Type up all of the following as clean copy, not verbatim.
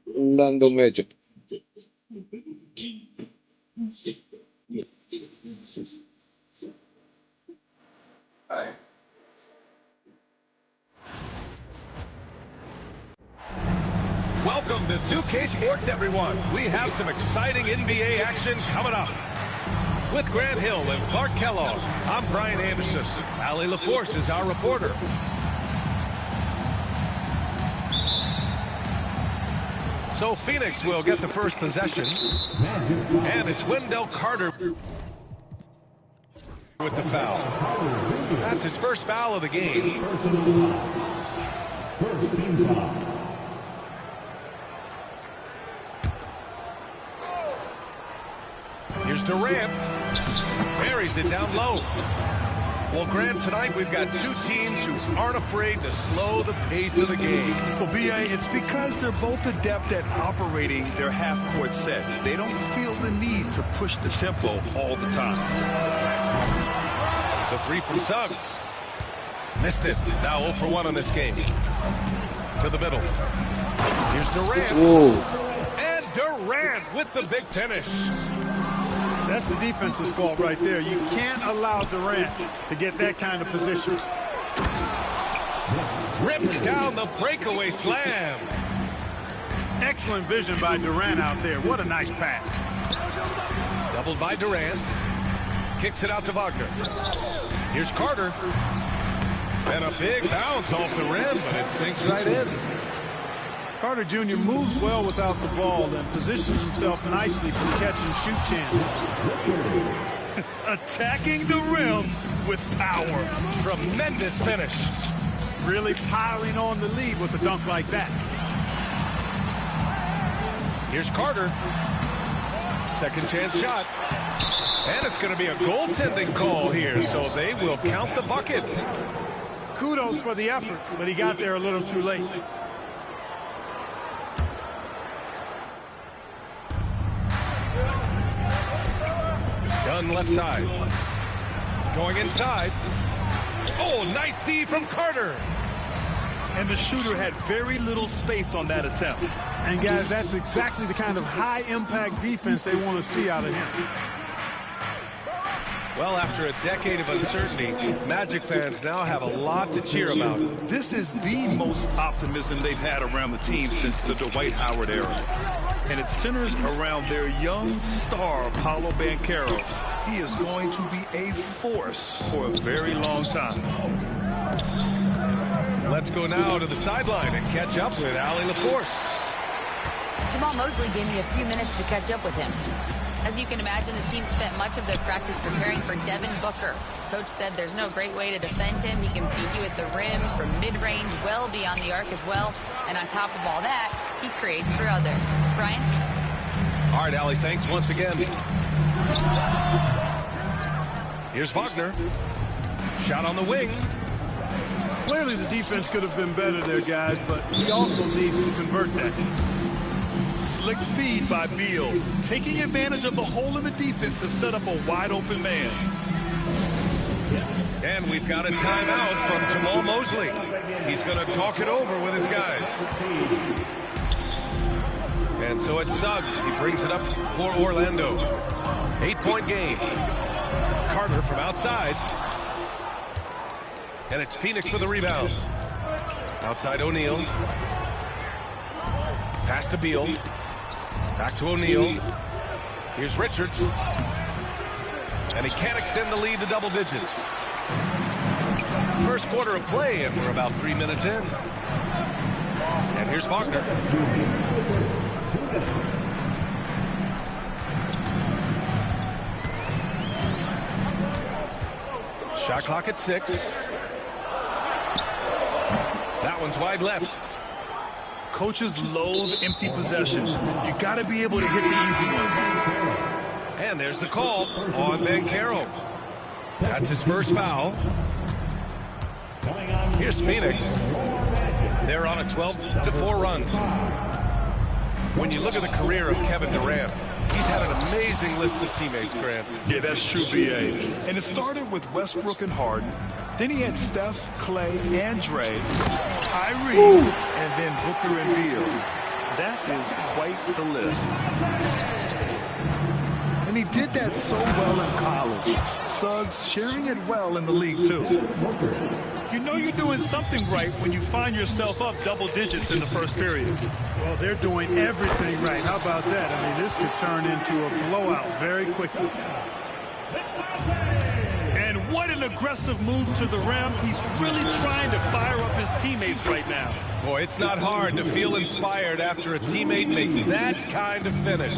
Random match. Welcome to 2K Sports, everyone. We have some exciting NBA action coming up. With Grant Hill and Clark Kellogg, I'm Brian Anderson. Allie LaForce is our reporter. So Phoenix will get the first possession. And it's Wendell Carter with the foul. That's his first foul of the game. Here's Durant. Buries it down low. Well, Grant, tonight we've got two teams who aren't afraid to slow the pace of the game. Well, B.A., it's because they're both adept at operating their half-court sets. They don't feel the need to push the tempo all the time. The three from Suggs. Missed it. Now 0 for 1 on this game. To the middle. Here's Durant. Whoa. And Durant with the big finish. That's the defense's fault right there. You can't allow Durant to get that kind of position. Ripped down the breakaway slam. Excellent vision by Durant out there. What a nice pass. Doubled by Durant. Kicks it out to Wagner. Here's Carter. And a big bounce off the rim, but it sinks right in. Carter Jr. moves well without the ball and positions himself nicely for catch-and-shoot chances. Attacking the rim with power. Tremendous finish. Really piling on the lead with a dunk like that. Here's Carter. Second chance shot. And it's going to be a goaltending call here, so they will count the bucket. Kudos for the effort, but he got there a little too late. Dunn left side. Going inside. Oh, nice D from Carter. And the shooter had very little space on that attempt. And guys, that's exactly the kind of high-impact defense they want to see out of him. Well, after a decade of uncertainty, Magic fans now have a lot to cheer about. This is the most optimism they've had around the team since the Dwight Howard era. And it centers around their young star, Paolo Banchero. He is going to be a force for a very long time. Let's go now to the sideline and catch up with Allie LaForce. Jamal Mosley gave me a few minutes to catch up with him. As you can imagine, the team spent much of their practice preparing for Devin Booker. Coach said there's no great way to defend him. He can beat you at the rim, from mid-range, well beyond the arc as well. And on top of all that, he creates for others. Brian? All right, Allie, thanks once again. Here's Wagner. Shot on the wing. Clearly the defense could have been better there, guys, but he also needs to convert that. Slick feed by Beal, taking advantage of the hole in the defense to set up a wide-open man. And we've got a timeout from Jamal Mosley. He's going to talk it over with his guys. And so it's Suggs. He brings it up for Orlando. 8-point game. Carter from outside. And it's Phoenix for the rebound. Outside O'Neal. Pass to Beal. Back to O'Neal. Here's Richards. And he can't extend the lead to double digits. First quarter of play, and we're about 3 minutes in. And here's Faulkner. Shot clock at 6. That one's wide left. Coaches loathe empty possessions. You got to be able to hit the easy ones. And there's the call on Banchero. That's his first foul. Here's Phoenix. They're on a 12-4 run. When you look at the career of Kevin Durant, he's had an amazing list of teammates, Grant. Yeah, that's true, B.A. And it started with Westbrook and Harden. Then he had Steph, Clay, and Dre, Kyrie, and then Booker and Beal. That is quite the list. And he did that so well in college. Suggs sharing it well in the league, too. You know you're doing something right when you find yourself up double digits in the first period. Well, they're doing everything right. How about that? I mean, this could turn into a blowout very quickly. And what an aggressive move to the rim. He's really trying to fire up his teammates right now. Boy, it's not hard to feel inspired after a teammate makes that kind of finish.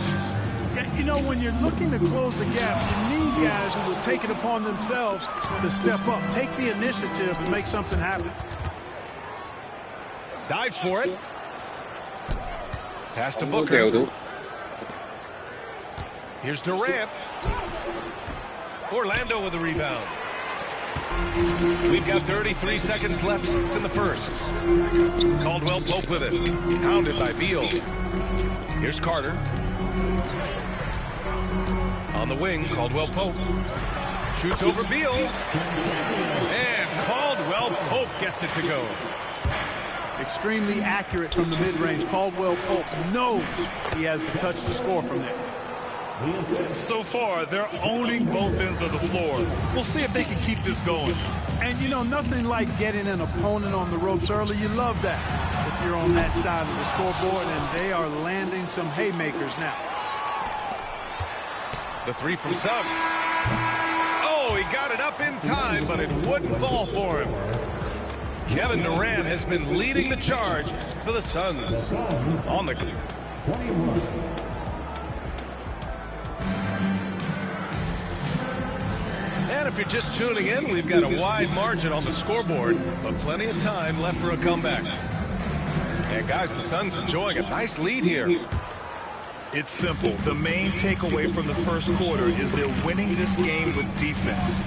You know, when you're looking to close the gap, you need guys who will take it upon themselves to step up, take the initiative, and make something happen. Dive for it. Pass to Booker. Here's Durant. Orlando with the rebound. We've got 33 seconds left in the first. Caldwell Pope with it. Pounded by Beal. Here's Carter. On the wing, Caldwell Pope. Shoots over Beal. And Caldwell Pope gets it to go. Extremely accurate from the mid-range. Caldwell Pope knows he has the touch to score from there. So far, they're owning both ends of the floor. We'll see if they can keep this going. And, you know, nothing like getting an opponent on the ropes early. You love that if you're on that side of the scoreboard, and they are landing some haymakers now. The three from Suggs. Oh, he got it up in time, but it wouldn't fall for him. Kevin Durant has been leading the charge for the Suns. On the... And if you're just tuning in, we've got a wide margin on the scoreboard, but plenty of time left for a comeback. And guys, the Suns enjoying a nice lead here. It's simple. The main takeaway from the first quarter is they're winning this game with defense.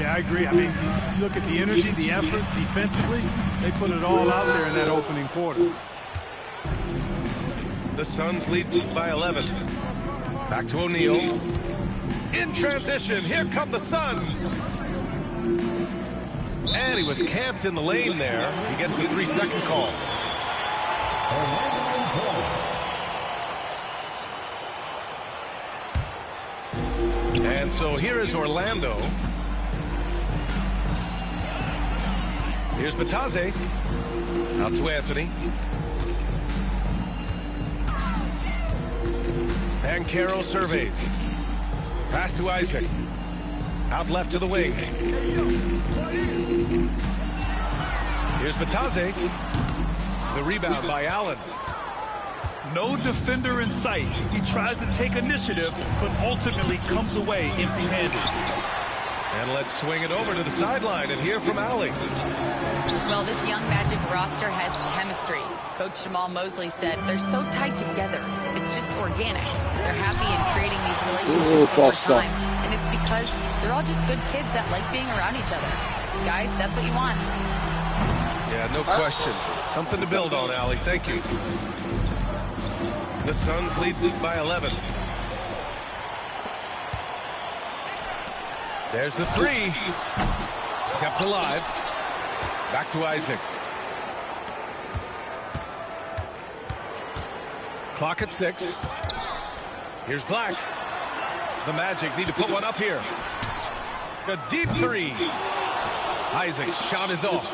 Yeah, I agree. I mean, look at the energy, the effort defensively. They put it all out there in that opening quarter. The Suns lead by 11. Back to O'Neal. In transition, here come the Suns. And he was camped in the lane there. He gets a 3-second call. And so here is Orlando. Here's Batase. Out to Anthony. Banchero surveys. Pass to Isaac. Out left to the wing. Here's Batase. The rebound by Allen. No defender in sight. He tries to take initiative, but ultimately comes away empty-handed. And let's swing it over to the sideline and hear from Allie. Well, this young Magic roster has chemistry. Coach Jamal Mosley said they're so tight together. It's just organic. They're happy in creating these relationships over time. And it's because they're all just good kids that like being around each other. Guys, that's what you want. Yeah, no question. Something to build on, Allie. Thank you. The Suns lead by 11. There's the three. Kept alive. Back to Isaac. Clock at 6. Here's Black. The Magic need to put one up here. A deep three. Isaac's shot is off.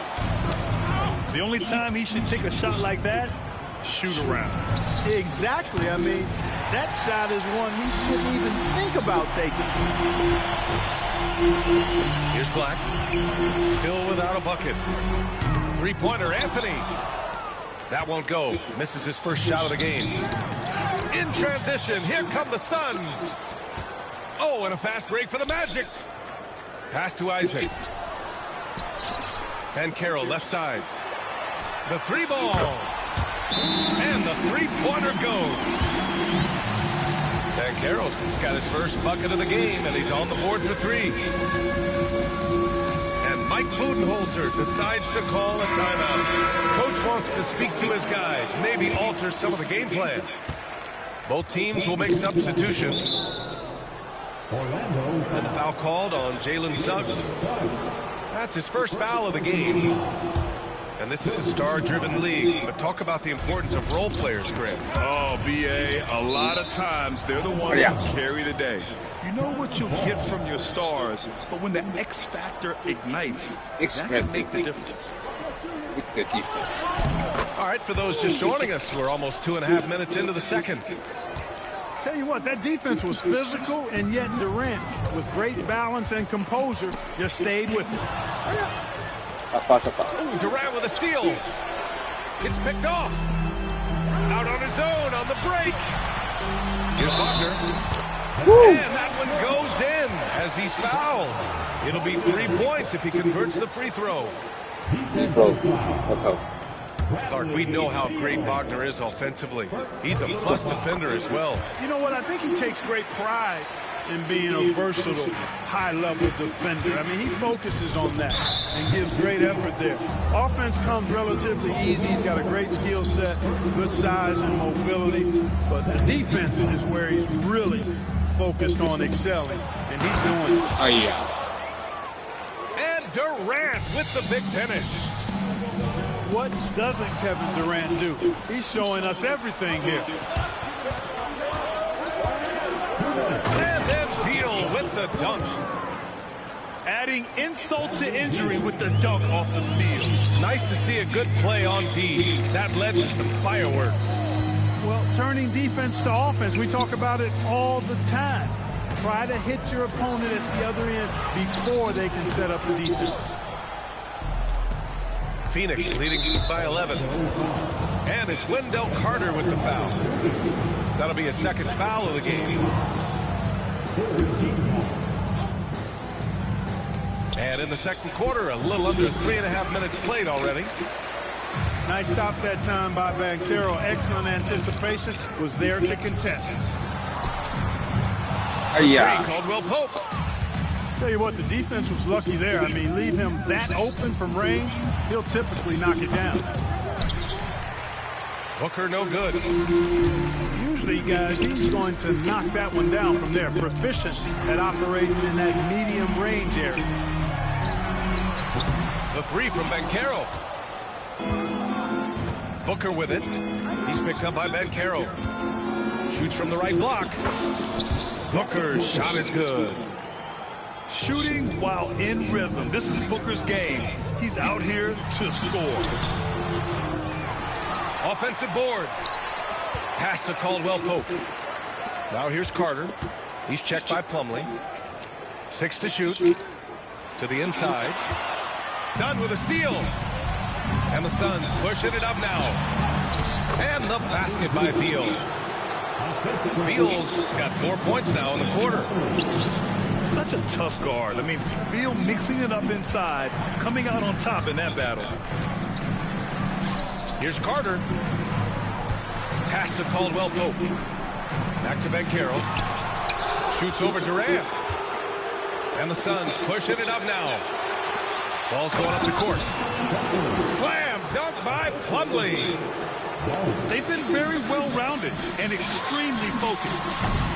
The only time he should take a shot like that, shoot around. Exactly. I mean, that shot is one he shouldn't even think about taking. Here's Black. Still without a bucket. Three-pointer, Anthony. That won't go. Misses his first shot of the game. In transition, here come the Suns. Oh, and a fast break for the Magic. Pass to Isaac. And Carroll left side. The three ball. And the three-pointer goes. And Carroll's got his first bucket of the game, and he's on the board for three. And Mike Budenholzer decides to call a timeout. Coach wants to speak to his guys, maybe alter some of the game plan. Both teams will make substitutions. And the foul called on Jalen Suggs. That's his first foul of the game. And this is a star-driven league. But talk about the importance of role players, Grant. Oh, B.A., a lot of times they're the ones who carry the day. You know what you'll get from your stars, but when the X factor ignites, that can make the difference. Good defense. All right, for those just joining us, we're almost 2.5 minutes into the second. Tell you what, that defense was physical, and yet Durant, with great balance and composure, just stayed with it. Ooh, Durant with a steal. It's picked off. Out on his own on the break. Here's Wagner. And that one goes in as he's fouled. It'll be 3 points if he converts the free throw. Clark, we know how great Wagner is offensively. He's a plus defender as well. You know what? I think he takes great pride in being a versatile, high-level defender. I mean, he focuses on that and gives great effort there. Offense comes relatively easy. He's got a great skill set, good size and mobility. But the defense is where he's really focused on excelling, and he's doing it. Oh, yeah. And Durant with the big finish. What doesn't Kevin Durant do? He's showing us everything here. And then Beal with the dunk. Adding insult to injury with the dunk off the steal. Nice to see a good play on D. That led to some fireworks. Well, turning defense to offense, we talk about it all the time. Try to hit your opponent at the other end before they can set up the defense. Phoenix leading by 11. And it's Wendell Carter with the foul. That'll be a second foul of the game. And in the second quarter, a little under 3.5 minutes played already. Nice stop that time by Banchero. Excellent anticipation. Was there to contest. Yeah. Caldwell Pope. Tell you what, the defense was lucky there. I mean, leave him that open from range, he'll typically knock it down. Booker no good. Usually, guys, he's going to knock that one down from there. Proficient at operating in that medium range area. The three from Banchero. Booker with it. He's picked up by Banchero. Shoots from the right block. Booker's shot is good. Shooting while in rhythm. This is Booker's game. He's out here to score. Offensive board. Pass to Caldwell Pope. Now here's Carter. He's checked by Plumlee. 6 to shoot. To the inside. Done with a steal. And the Suns pushing it up now. And the basket by Beal. Beal's got 4 points now in the quarter. Such a tough guard. I mean, Beal mixing it up inside, coming out on top in that battle. Here's Carter. Pass to Caldwell Pope. Back to Banchero. Shoots over Durant. And the Suns pushing it up now. Ball's going up the court. Slam dunk by Plumlee. They've been very well-rounded and extremely focused.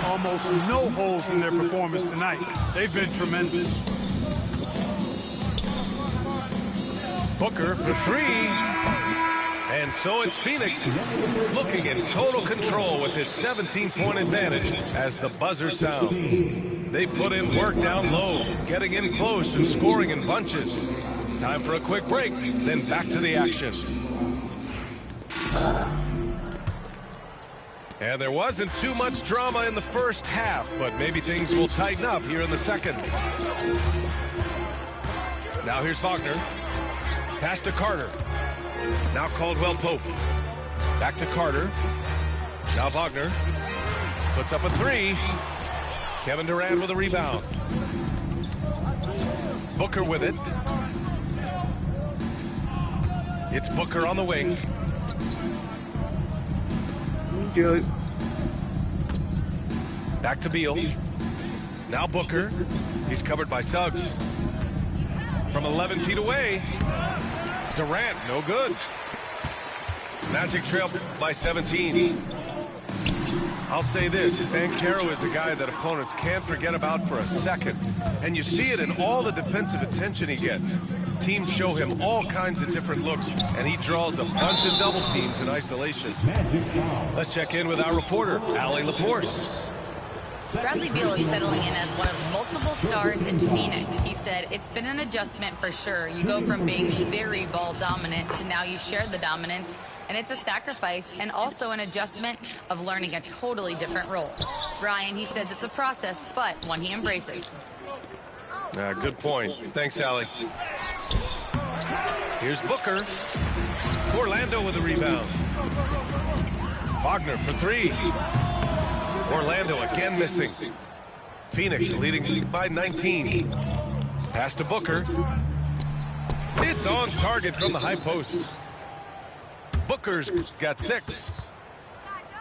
Almost no holes in their performance tonight. They've been tremendous. Booker for three. And so it's Phoenix looking in total control with this 17-point advantage as the buzzer sounds. They put in work down low, getting in close and scoring in bunches. Time for a quick break, then back to the action. And there wasn't too much drama in the first half, but maybe things will tighten up here in the second. Now here's Wagner. Pass to Carter. Now Caldwell Pope. Back to Carter. Now Wagner. Puts up a three. Kevin Durant with a rebound. Booker with it. It's Booker on the wing. Back to Beal. Now Booker. He's covered by Suggs. From 11 feet away. Durant, no good. Magic trail by 17. I'll say this, Banchero is a guy that opponents can't forget about for a second. And you see it in all the defensive attention he gets. Teams show him all kinds of different looks, and he draws a bunch of double teams in isolation. Let's check in with our reporter, Allie LaForce. Bradley Beal is settling in as one of multiple stars in Phoenix. He said, it's been an adjustment for sure. You go from being very ball dominant to now you share the dominance, and it's a sacrifice and also an adjustment of learning a totally different role. Brian, he says it's a process, but one he embraces. Good point. Thanks, Allie. Here's Booker. Orlando with a rebound. Wagner for three. Orlando again missing. Phoenix leading by 19. Pass to Booker. It's on target from the high post. Booker's got 6.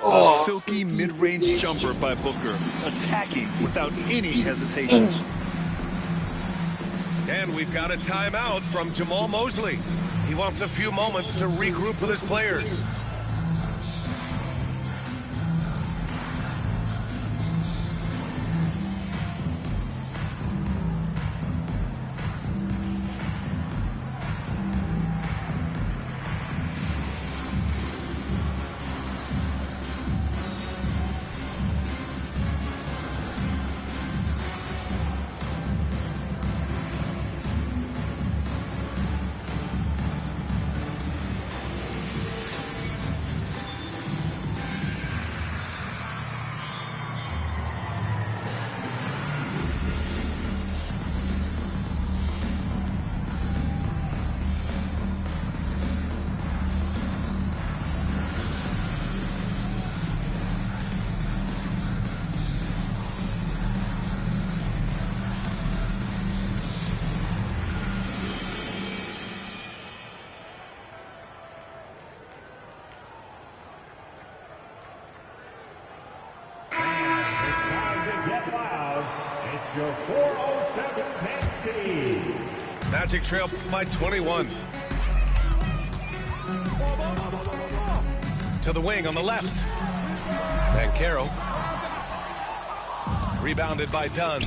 A silky mid-range jumper by Booker, attacking without any hesitation. And we've got a timeout from Jamal Mosley. He wants a few moments to regroup with his players. Your 407 Penske. Magic trail by 21. To the wing on the left. Banchero. Rebounded by Dunn.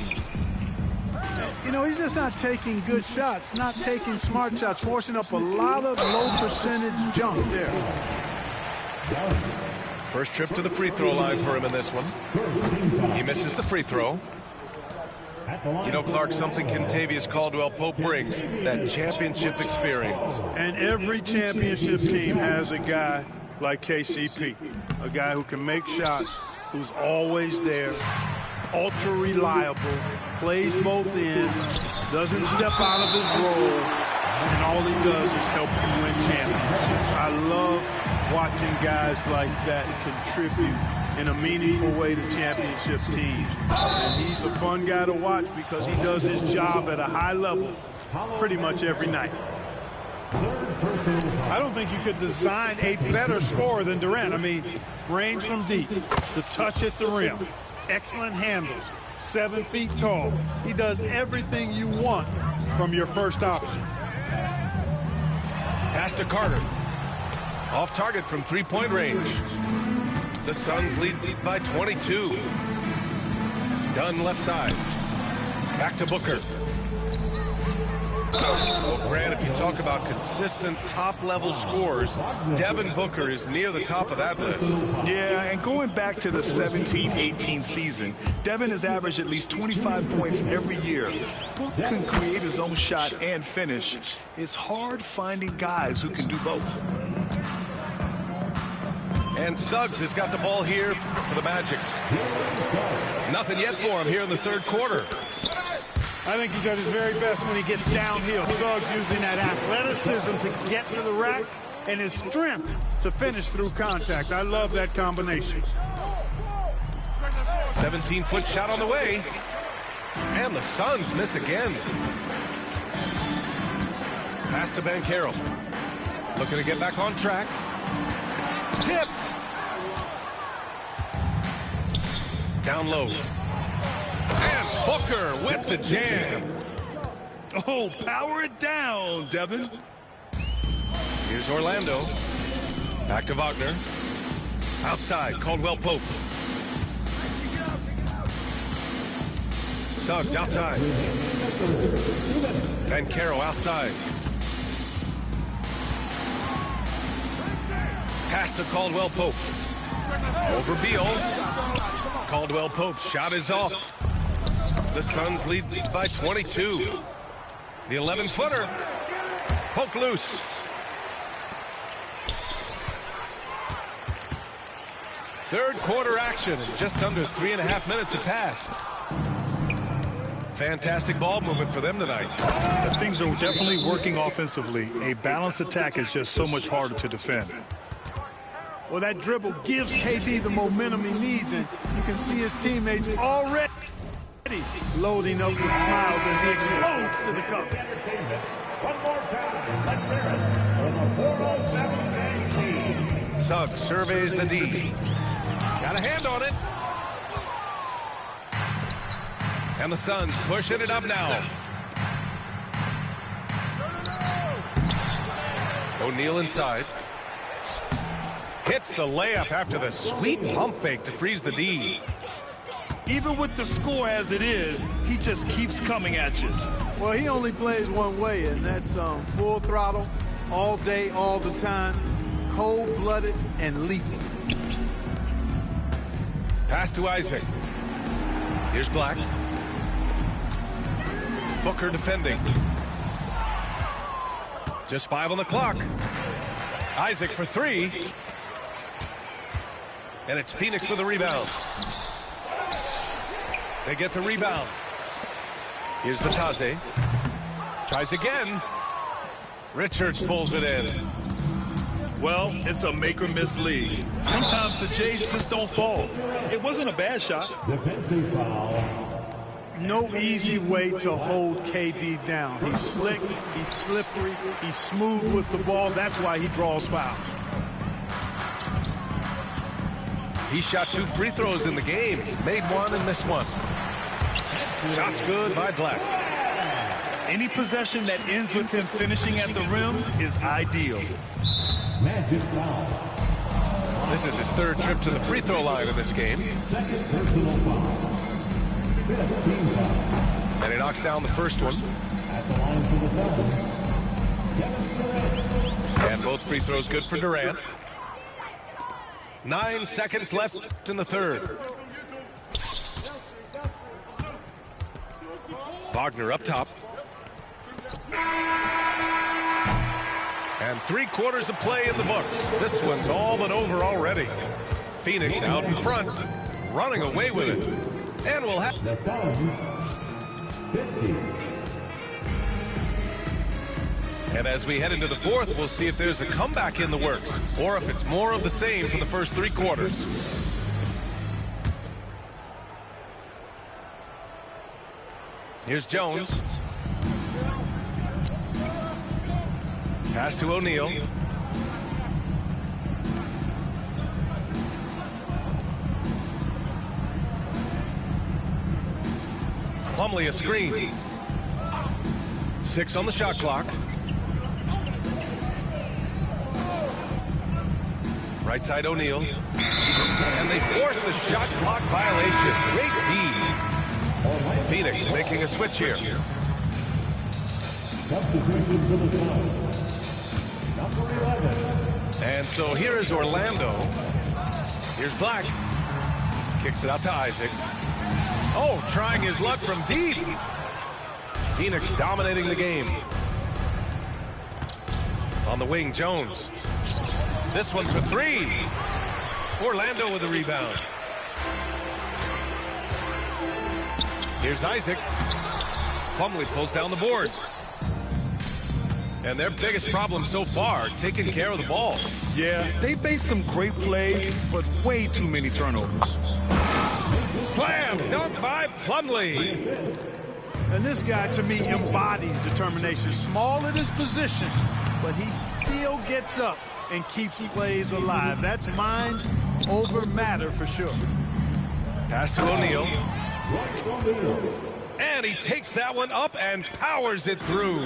You know, he's just not taking good shots, not taking smart shots, forcing up a lot of low percentage jump there. First trip to the free throw line for him in this one. He misses the free throw. You know, Clark, something Kentavious Caldwell-Pope brings, that championship experience. And every championship team has a guy like KCP, a guy who can make shots, who's always there, ultra reliable, plays both ends, doesn't step out of his role, and all he does is help you win championships. I love watching guys like that contribute in a meaningful way to championship teams. And he's a fun guy to watch because he does his job at a high level pretty much every night. I don't think you could design a better scorer than Durant. I mean, range from deep, the touch at the rim, excellent handles, 7 feet tall. He does everything you want from your first option. Pass to Carter. Off target from three-point range. The Suns lead by 22. Dunn left side. Back to Booker. Grant, if you talk about consistent top-level scores, Devin Booker is near the top of that list. Yeah, and going back to the 17-18 season, Devin has averaged at least 25 points every year. Book can create his own shot and finish. It's hard finding guys who can do both. And Suggs has got the ball here for the Magic. Nothing yet for him here in the third quarter. I think he's at his very best when he gets downhill. Suggs using that athleticism to get to the rack and his strength to finish through contact. I love that combination. 17-foot shot on the way. And the Suns miss again. Pass to Banchero. Looking to get back on track. Tipped. Down low. And Booker with the jam. Oh, power it down, Devin. Here's Orlando. Back to Wagner. Outside, Caldwell Pope. Suggs outside. Banchero outside. Pass to Caldwell Pope. Over Beal. Caldwell Pope's shot is off. The Suns lead by 22. The 11-footer. Poke loose. Third quarter action. Just under 3.5 minutes have passed. Fantastic ball movement for them tonight. Things are definitely working offensively. A balanced attack is just so much harder to defend. Well, that dribble gives KD the momentum he needs, and you can see his teammates already loading up with smiles as he explodes to the cup. One more time. Let's hear it for the 407 Suggs surveys the D. Got a hand on it. And the Suns pushing it up now. O'Neal inside. Hits the layup after the sweet pump fake to freeze the D. Even with the score as it is, he just keeps coming at you. Well, he only plays one way, and that's full throttle, all day, all the time, cold-blooded and lethal. Pass to Isaac. Here's Black. Booker defending. Just 5 on the clock. Isaac for 3. And it's Phoenix with the rebound. They get the rebound. Here's Batase. Tries again. Richards pulls it in. Well, it's a make-or-miss league. Sometimes the Jays just don't fall. It wasn't a bad shot. defensive foul. No easy way to hold KD down. He's slick, he's slippery, he's smooth with the ball. That's why he draws fouls. He shot 2 free throws in the game. He's made 1 and missed 1. Shots good by Black. Any possession that ends with him finishing at the rim is ideal. Magic foul. This is his 3rd trip to the free throw line in this game. Second personal foul. 15 foul. And he knocks down the first one. At the line for the Suns. Kevin Durant. And both free throws good for Durant. 9 seconds left in the third. Wagner up top. And 3/4 of play in the books. This one's all but over already. Phoenix out in front, running away with it. And we'll have... The Suns, 50. And as we head into the fourth, we'll see if there's a comeback in the works, or if it's more of the same for the first 3 quarters. Here's Jones. Pass to O'Neal. Plumlee a screen. 6 on the shot clock. Right side O'Neal. And they force the shot clock violation. Great D. Phoenix making a switch here. Substitution for the Suns. Number 11. And so here is Orlando. Here's Black. Kicks it out to Isaac. Oh, trying his luck from deep. Phoenix dominating the game. On the wing, Jones. This one for three. Orlando with the rebound. Here's Isaac. Plumlee pulls down the board. And their biggest problem so far, taking care of the ball. Yeah, they've made some great plays, but way too many turnovers. Slam dunk by Plumlee. And this guy, to me, embodies determination. Small at his position, but he still gets up and keeps plays alive. That's mind over matter for sure. Pass to O'Neal. And he takes that one up and powers it through.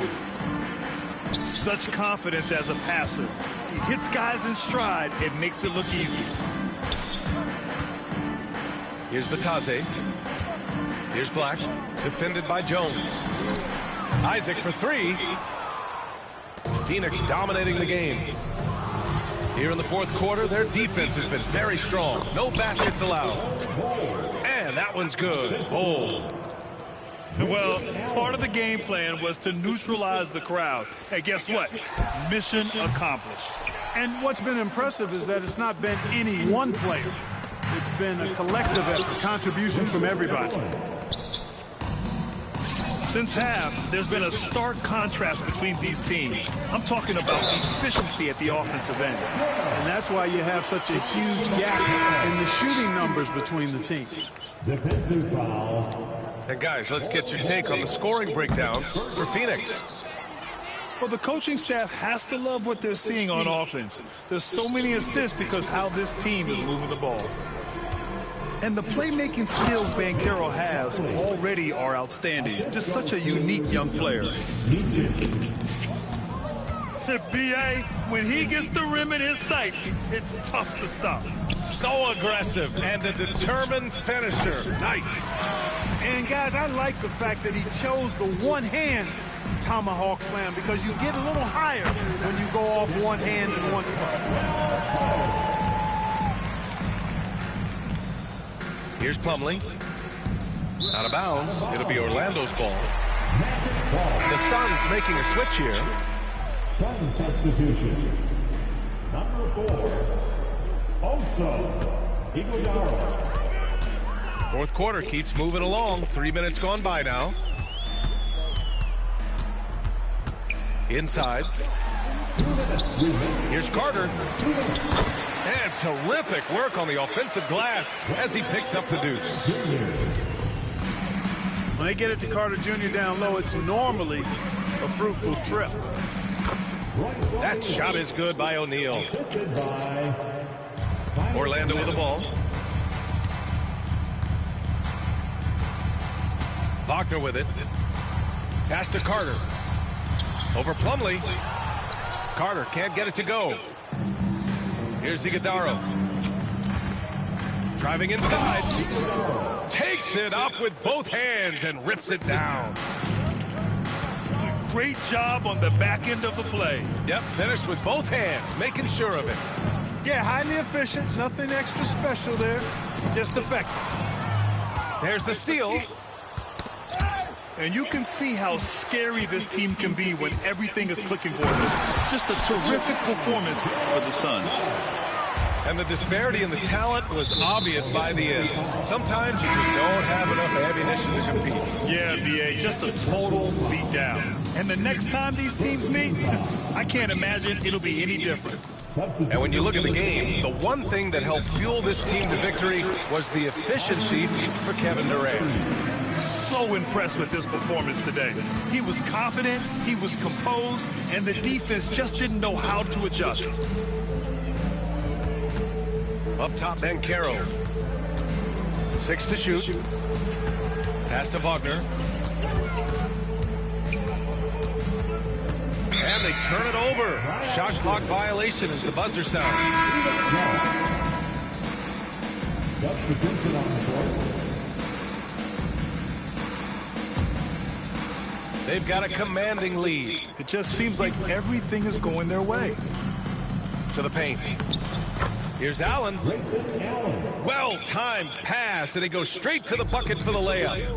Such confidence as a passer. He hits guys in stride. It makes it look easy. Here's Batase. Here's Black. Defended by Jones. Isaac for three. Phoenix dominating the game. Here in the fourth quarter, their defense has been very strong. No baskets allowed. And that one's good. Hold. Well, part of the game plan was to neutralize the crowd. And guess what? Mission accomplished. And what's been impressive is that it's not been any one player. It's been a collective effort, contributions from everybody. Since half, there's been a stark contrast between these teams. I'm talking about efficiency at the offensive end. And that's why you have such a huge gap in the shooting numbers between the teams. Defensive foul. And guys, let's get your take on the scoring breakdown for Phoenix. Well, the coaching staff has to love what they're seeing on offense. There's so many assists because how this team is moving the ball. And the playmaking skills Banchero has already are outstanding. Just such a unique young player. B.A., when he gets the rim in his sights, it's tough to stop. So aggressive and a determined finisher. Nice. And guys, I like the fact that he chose the one-hand tomahawk slam because you get a little higher when you go off one hand and one foot. Here's Plumlee. Out of bounds. It'll be Orlando's ball. The Suns making a switch here. Sun substitution. Number 4. Also, Iguodala. Fourth quarter keeps moving along. 3 minutes gone by now. Inside. Here's Carter. And terrific work on the offensive glass as he picks up the deuce. When they get it to Carter Jr. down low, it's normally a fruitful trip. That shot is good by O'Neal. Orlando with the ball. Wagner with it. Pass to Carter. Over Plumlee. Carter can't get it to go. Here's Iguodala. Driving inside. Takes it up with both hands and rips it down. Great job on the back end of the play. Yep, finished with both hands, making sure of it. Yeah, highly efficient. Nothing extra special there. Just effective. There's the steal. And you can see how scary this team can be when everything is clicking for them. Just a terrific performance for the Suns. And the disparity in the talent was obvious by the end. Sometimes you just don't have enough ammunition to compete. Yeah, B.A., just a total beatdown. And the next time these teams meet, I can't imagine it'll be any different. And when you look at the game, the one thing that helped fuel this team to victory was the efficiency for Kevin Durant. So impressed with this performance today. He was confident, he was composed, and the defense just didn't know how to adjust. Up top, Banchero. 6 to shoot. Pass to Wagner. And they turn it over. Shot clock violation as the buzzer sounds. They've got a commanding lead. It just seems like everything is going their way. To the paint. Here's Allen. Well-timed pass, and it goes straight to the bucket for the layup.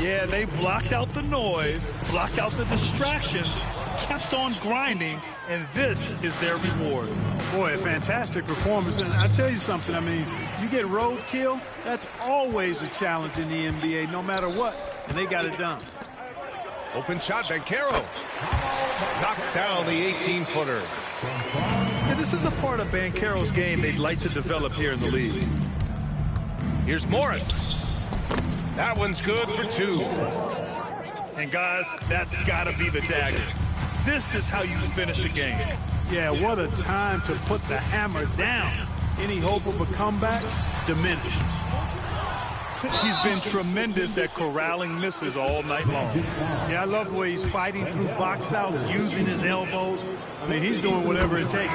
Yeah, they blocked out the noise, blocked out the distractions, kept on grinding, and this is their reward. Boy, a fantastic performance. And I tell you something, I mean, you get roadkill, that's always a challenge in the NBA, no matter what. And they got it done. Open shot, Banchero. Knocks down the 18-footer. And this is a part of Banchero's game they'd like to develop here in the league. Here's Morris. That one's good for 2. And guys, that's got to be the dagger. This is how you finish a game. Yeah, what a time to put the hammer down. Any hope of a comeback? Diminished. He's been tremendous at corralling misses all night long. Yeah, I love the way he's fighting through box outs, using his elbows. I mean, he's doing whatever it takes.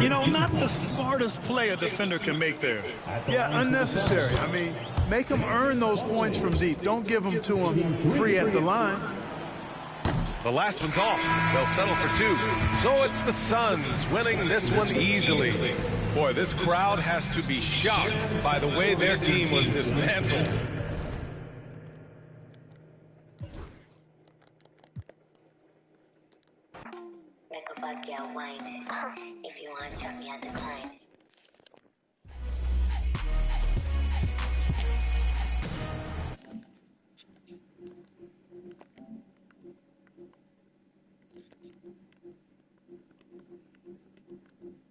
You know, not the smartest play a defender can make there. Yeah, unnecessary. I mean, make him earn those points from deep. Don't give them to him free at the line. The last one's off. They'll settle for 2. So it's the Suns winning this one easily. Boy, this crowd has to be shocked by the way their team was dismantled. Make a bad girl whine it. If you want to, me as a client.